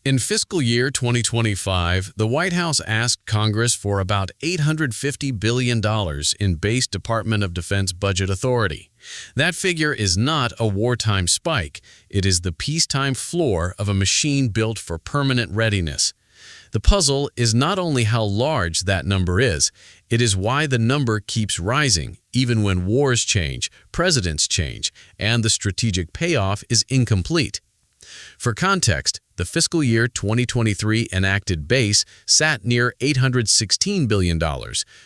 In fiscal year 2025, the White House asked Congress for about $850 billion in base Department of Defense budget authority. That figure is not a wartime spike. It is the peacetime floor of a machine built for permanent readiness. The puzzle is not only how large that number is, it is why the number keeps rising, even when wars change, presidents change, and the strategic payoff is incomplete. For context, the fiscal year 2023 enacted base sat near $816 billion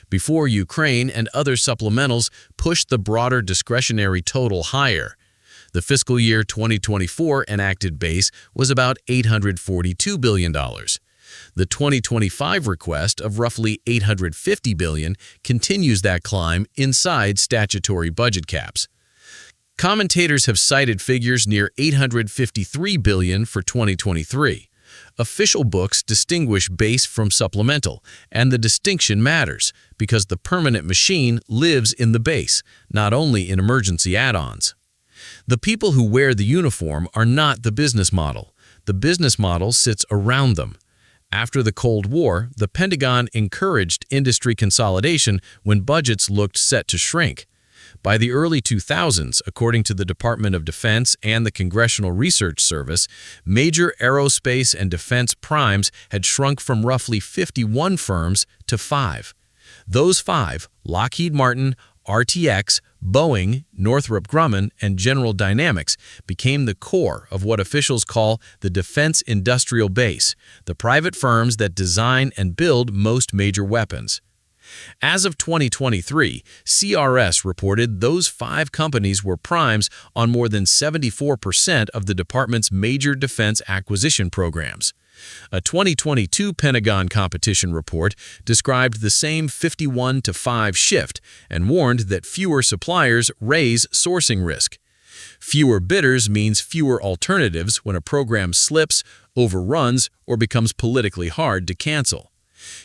before Ukraine and other supplementals pushed the broader discretionary total higher. The fiscal year 2024 enacted base was about $842 billion. The 2025 request of roughly $850 billion continues that climb inside statutory budget caps. Commentators have cited figures near $853 billion for 2023. Official books distinguish base from supplemental, and the distinction matters because the permanent machine lives in the base, not only in emergency add-ons. The people who wear the uniform are not the business model. The business model sits around them. After the Cold War, the Pentagon encouraged industry consolidation when budgets looked set to shrink. By the early 2000s, according to the Department of Defense and the Congressional Research Service, major aerospace and defense primes had shrunk from roughly 51 firms to 5. Those 5, Lockheed Martin, RTX, Boeing, Northrop Grumman, and General Dynamics, became the core of what officials call the defense industrial base, the private firms that design and build most major weapons. As of 2023, CRS reported those 5 companies were primes on more than 74% of the department's major defense acquisition programs. A 2022 Pentagon competition report described the same 51-to-5 shift and warned that fewer suppliers raise sourcing risk. Fewer bidders means fewer alternatives when a program slips, overruns, or becomes politically hard to cancel.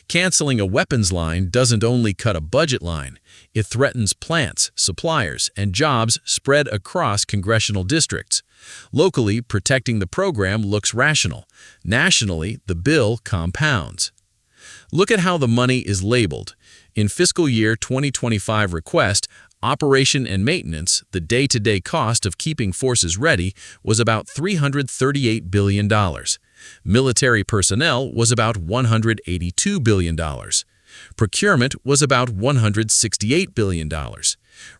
Canceling a weapons line doesn't only cut a budget line, it threatens plants, suppliers, and jobs spread across congressional districts. Locally, protecting the program looks rational. Nationally, the bill compounds. Look at how the money is labeled. In fiscal year 2025 request, operation and maintenance, the day-to-day cost of keeping forces ready, was about $338 billion. Military personnel was about $182 billion. Procurement was about $168 billion.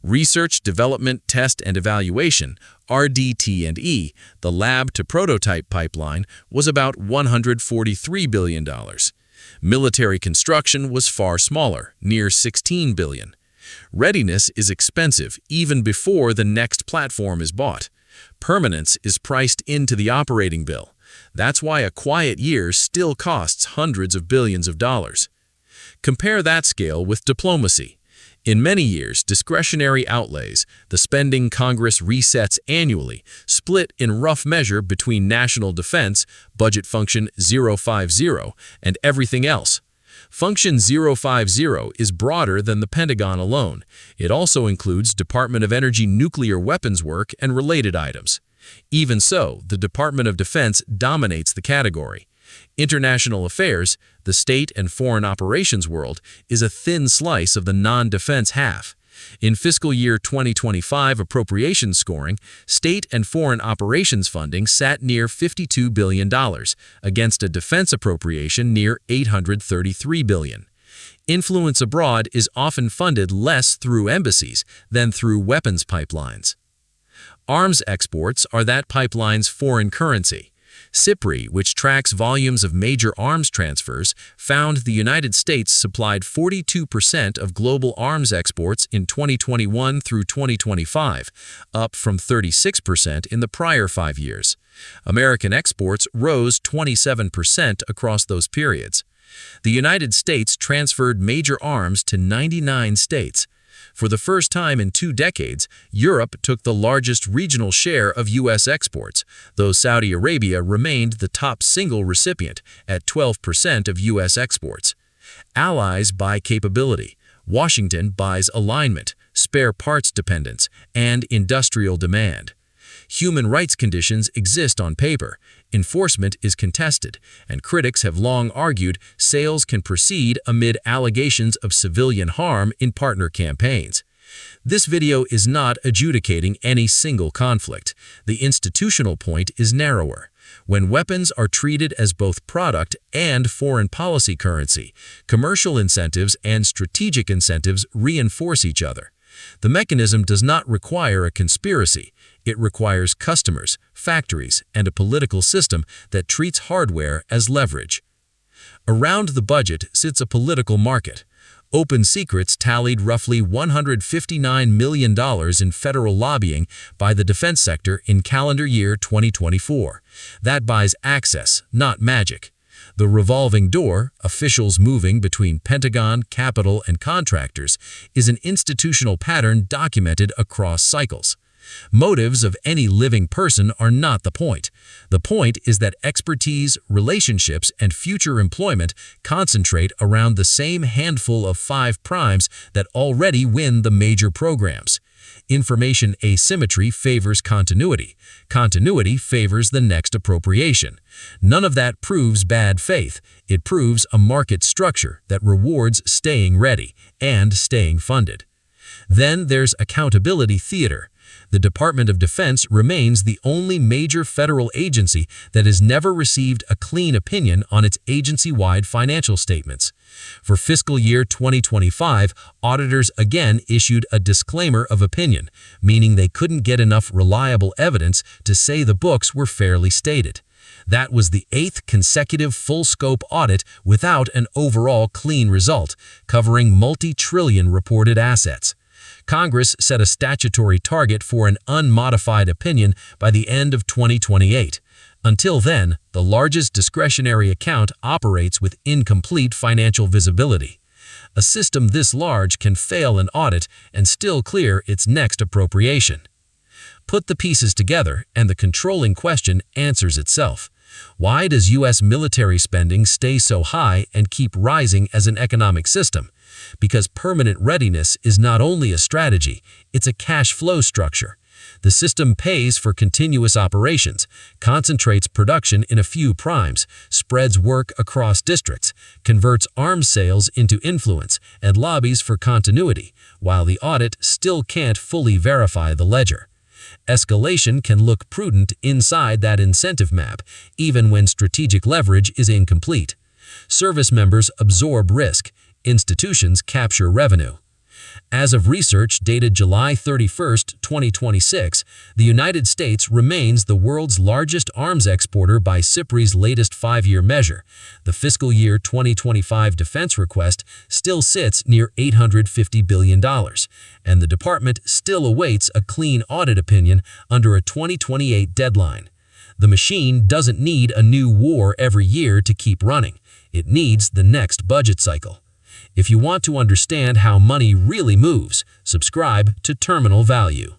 Research, development, test, and evaluation, RDT&E, the lab-to-prototype pipeline, was about $143 billion. Military construction was far smaller, near $16 billion. Readiness is expensive even before the next platform is bought. Permanence is priced into the operating bill. That's why a quiet year still costs hundreds of billions of dollars. Compare that scale with diplomacy. In many years, discretionary outlays, the spending Congress resets annually, split in rough measure between national defense, budget function 050, and everything else. Function 050 is broader than the Pentagon alone. It also includes Department of Energy nuclear weapons work and related items. Even so, the Department of Defense dominates the category. International affairs, the state and foreign operations world, is a thin slice of the non-defense half. In fiscal year 2025 appropriations scoring, state and foreign operations funding sat near $52 billion, against a defense appropriation near $833 billion. Influence abroad is often funded less through embassies than through weapons pipelines. Arms exports are that pipeline's foreign currency. SIPRI, which tracks volumes of major arms transfers, found the United States supplied 42% of global arms exports in 2021 through 2025, up from 36% in the prior 5 years. American exports rose 27% across those periods. The United States transferred major arms to 99 states. For the first time in 2 decades, Europe took the largest regional share of U.S. exports, though Saudi Arabia remained the top single recipient at 12% of U.S. exports. Allies buy capability. Washington buys alignment, spare parts dependence, and industrial demand. Human rights conditions exist on paper, enforcement is contested, and critics have long argued sales can proceed amid allegations of civilian harm in partner campaigns. This video is not adjudicating any single conflict. The institutional point is narrower. When weapons are treated as both product and foreign policy currency, commercial incentives and strategic incentives reinforce each other. The mechanism does not require a conspiracy. It requires customers, factories, and a political system that treats hardware as leverage. Around the budget sits a political market. Open Secrets tallied roughly $159 million in federal lobbying by the defense sector in calendar year 2024. That buys access, not magic. The revolving door, officials moving between Pentagon, Capitol, and contractors, is an institutional pattern documented across cycles. Motives of any living person are not the point. The point is that expertise, relationships, and future employment concentrate around the same handful of five primes that already win the major programs. Information asymmetry favors continuity. Continuity favors the next appropriation. None of that proves bad faith. It proves a market structure that rewards staying ready and staying funded. Then there's accountability theater. The Department of Defense remains the only major federal agency that has never received a clean opinion on its agency-wide financial statements. For fiscal year 2025, auditors again issued a disclaimer of opinion, meaning they couldn't get enough reliable evidence to say the books were fairly stated. That was the 8th consecutive full-scope audit without an overall clean result, covering multi-trillion reported assets. Congress set a statutory target for an unmodified opinion by the end of 2028. Until then, the largest discretionary account operates with incomplete financial visibility. A system this large can fail an audit and still clear its next appropriation. Put the pieces together, and the controlling question answers itself. Why does U.S. military spending stay so high and keep rising as an economic system? Because permanent readiness is not only a strategy, it's a cash flow structure. The system pays for continuous operations, concentrates production in a few primes, spreads work across districts, converts arms sales into influence, and lobbies for continuity, while the audit still can't fully verify the ledger. Escalation can look prudent inside that incentive map, even when strategic leverage is incomplete. Service members absorb risk. Institutions capture revenue. As of research dated July 31, 2026, the United States remains the world's largest arms exporter by SIPRI's latest 5-year measure. The fiscal year 2025 defense request still sits near $850 billion, and the department still awaits a clean audit opinion under a 2028 deadline. The machine doesn't need a new war every year to keep running. It needs the next budget cycle. If you want to understand how money really moves, subscribe to Terminal Value.